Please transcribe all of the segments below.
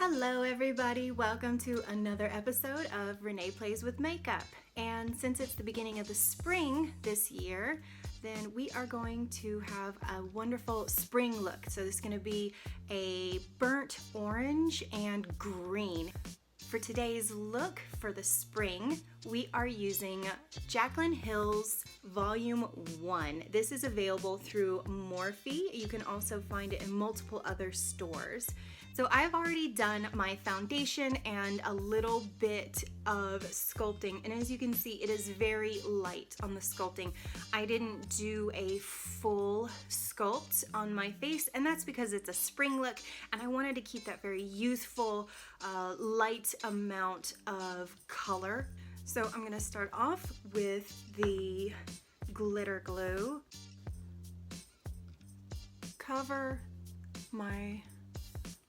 Hello everybody, welcome to another episode of Renee Plays with Makeup. And since it's the beginning of the spring this year, then we are going to have a wonderful spring look. So this is going to be a burnt orange and green. For today's look for the spring, we are using Jaclyn Hill's Volume I. This is available through Morphe. You can also find it in multiple other stores. So I've already done my foundation and a little bit of sculpting, and as you can see, it is very light on the sculpting. I didn't do a full sculpt on my face, and that's because it's a spring look and I wanted to keep that very youthful, light amount of color. So I'm gonna start off with the glitter glue, cover my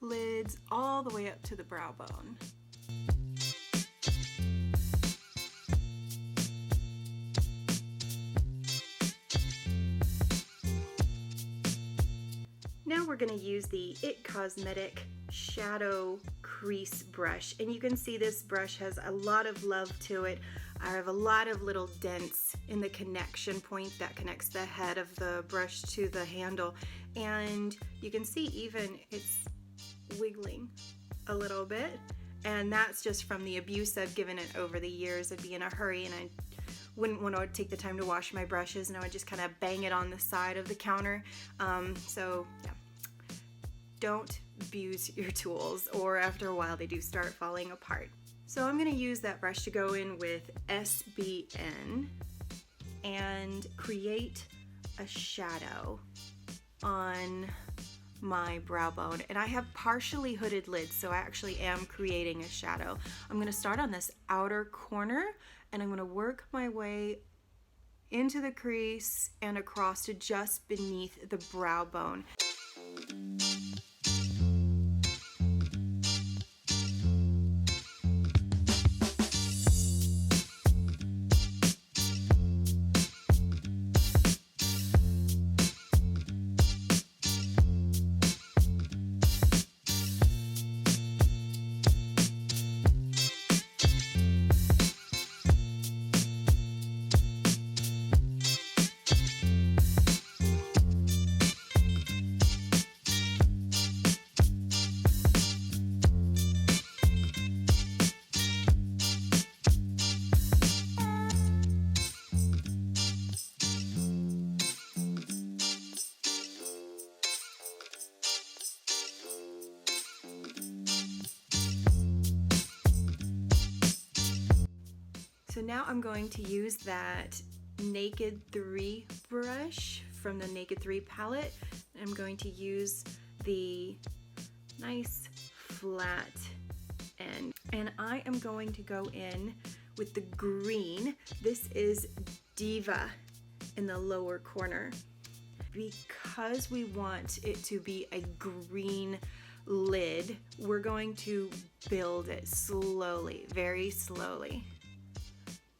lids all the way up to the brow bone. Now we're going to use the Cosmetic shadow crease brush, and you can see this brush has a lot of love to it. I have a lot of little dents in the connection point that connects the head of the brush to the handle, and you can see even it's wiggling a little bit, and that's just from the abuse I've given it over the years of being in a hurry, and I wouldn't want to take the time to wash my brushes, and I would just kind of bang it on the side of the counter. So yeah, don't abuse your tools, or after a while they do start falling apart. So I'm going to use that brush to go in with SBN and create a shadow on my brow bone, and I have partially hooded lids, so I actually am creating a shadow. I'm going to start on this outer corner, and I'm going to work my way into the crease and across to just beneath the brow bone. So now I'm going to use that Naked 3 brush from the Naked 3 palette. I'm going to use the nice flat end, and I am going to go in with the green. This is Diva in the lower corner. Because we want it to be a green lid, we're going to build it slowly, very slowly.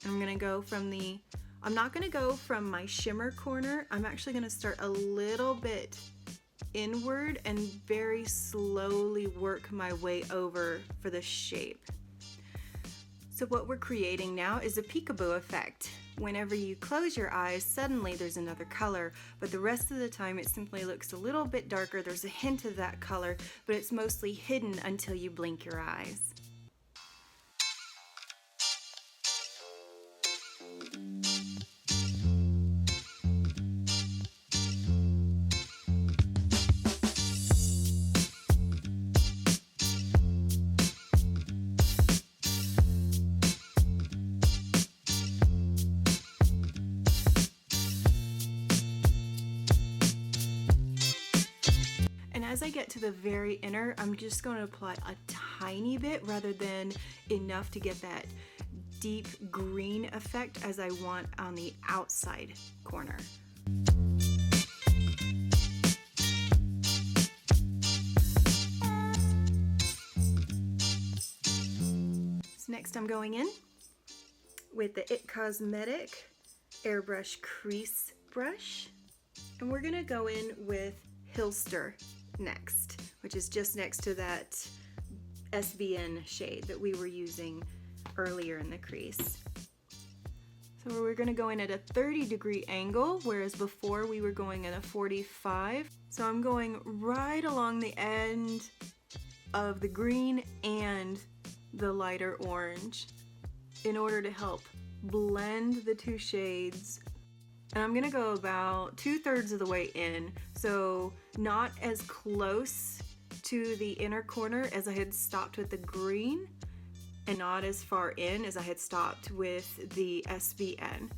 I'm gonna go from I'm not gonna go from my shimmer corner. I'm actually gonna start a little bit inward and very slowly work my way over for the shape. So what we're creating now is a peekaboo effect. Whenever you close your eyes, suddenly there's another color, but the rest of the time it simply looks a little bit darker. There's a hint of that color, but it's mostly hidden until you blink your eyes. As I get to the very inner, I'm just going to apply a tiny bit rather than enough to get that deep green effect as I want on the outside corner. So next I'm going in with the Cosmetic airbrush crease brush, and we're going to go in with Hilster next, which is just next to that SBN shade that we were using earlier in the crease. So we're going to go in at a 30-degree angle, whereas before we were going at a 45. So I'm going right along the end of the green and the lighter orange in order to help blend the two shades. And I'm gonna go about 2/3 of the way in, so not as close to the inner corner as I had stopped with the green, and not as far in as I had stopped with the SBN.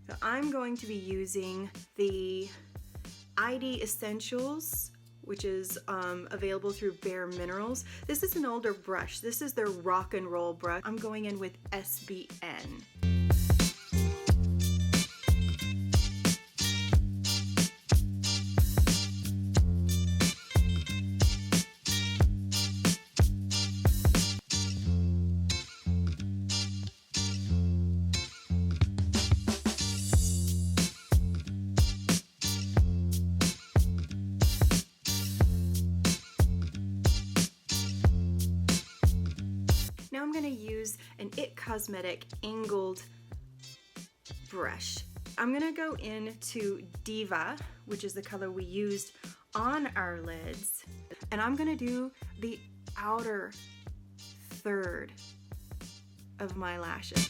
So I'm going to be using the ID Essentials, which is available through Bare Minerals. This is an older brush. This is their rock and roll brush. I'm going in with SBN. Now I'm going to use an IT Cosmetic angled brush. I'm going to go into Diva, which is the color we used on our lids, and I'm going to do the outer third of my lashes.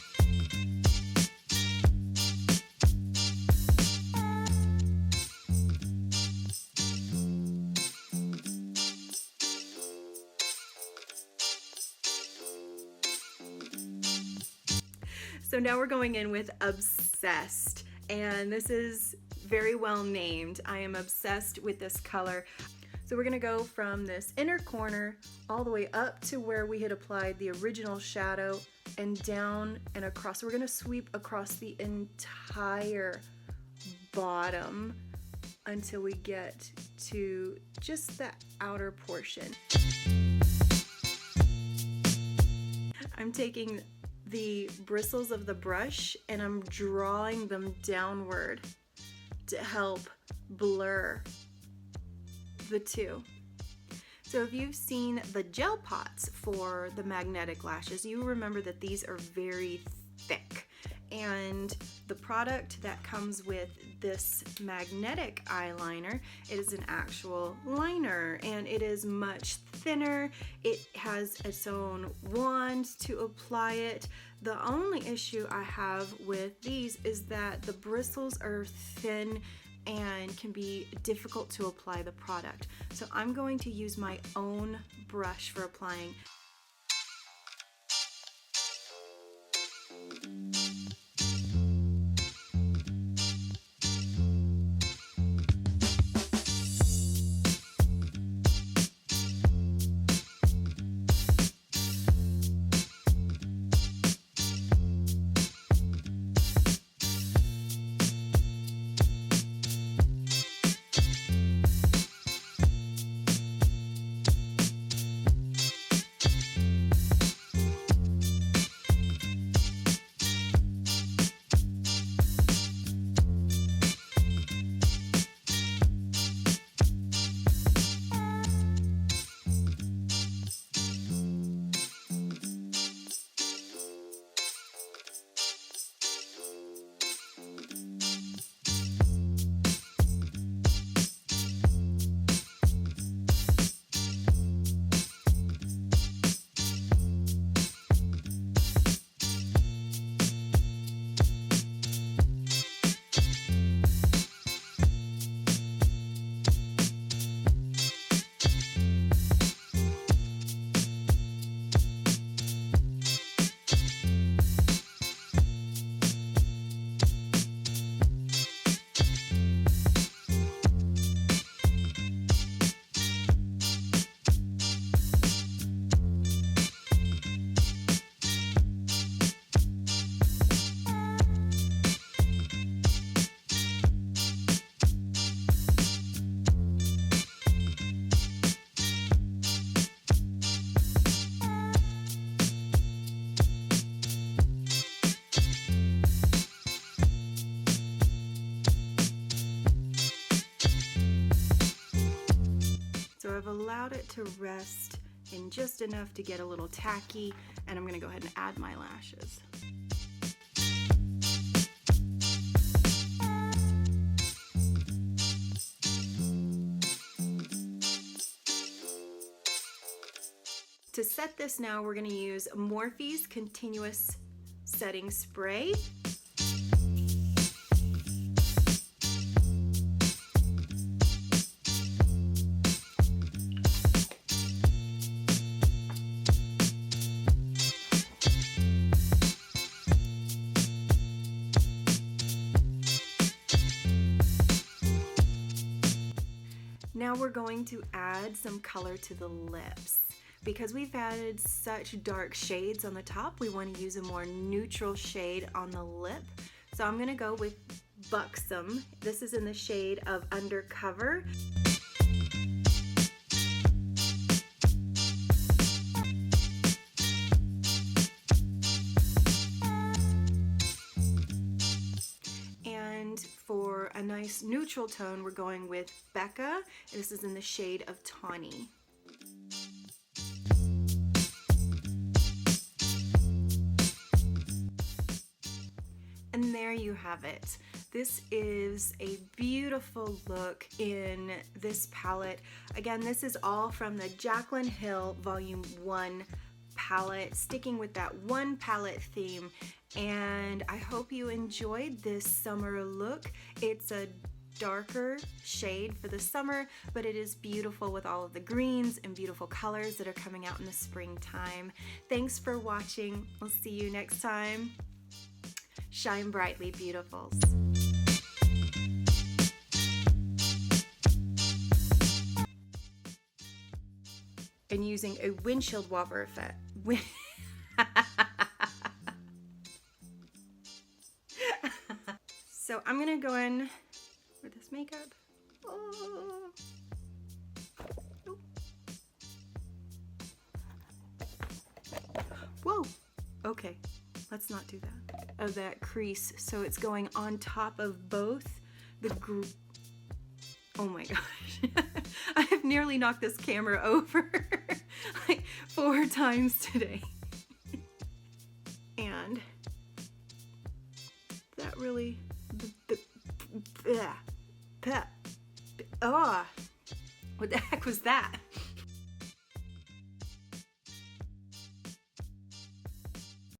So now we're going in with Obsessed, and this is very well named. I am obsessed with this color. So we're gonna go from this inner corner all the way up to where we had applied the original shadow and down and across. So we're gonna sweep across the entire bottom until we get to just the outer portion. I'm taking the bristles of the brush and I'm drawing them downward to help blur the two. So if you've seen the gel pots for the magnetic lashes, you remember that these are very thick, and the product that comes with this magnetic eyeliner, it is an actual liner and it is much thinner. It has its own wand to apply it. The only issue I have with these is that the bristles are thin and can be difficult to apply the product. So I'm going to use my own brush for applying. it to rest in just enough to get a little tacky, and I'm gonna go ahead and add my lashes. To set this now, we're going to use Morphe's Continuous Setting Spray. Now we're going to add some color to the lips. Because we've added such dark shades on the top, we want to use a more neutral shade on the lip. So I'm going to go with Buxom. This is in the shade of Undercover. And for a nice neutral tone, we're going with Becca. This is in the shade of Tawny. And there you have it. This is a beautiful look in this palette. Again, this is all from the Jaclyn Hill Volume I palette, sticking with that one palette theme. And I hope you enjoyed this summer look. It's a darker shade for the summer, but it is beautiful with all of the greens and beautiful colors that are coming out in the springtime. Thanks for watching. We'll see you next time. Shine brightly, beautifuls. And using a windshield wiper effect. So I'm gonna go in with this makeup. Oh. Oh. Whoa, okay. Let's not do that. Of that crease, so it's going on top of both the oh my gosh. I have nearly knocked this camera over like 4 times today. And that really what the heck was that?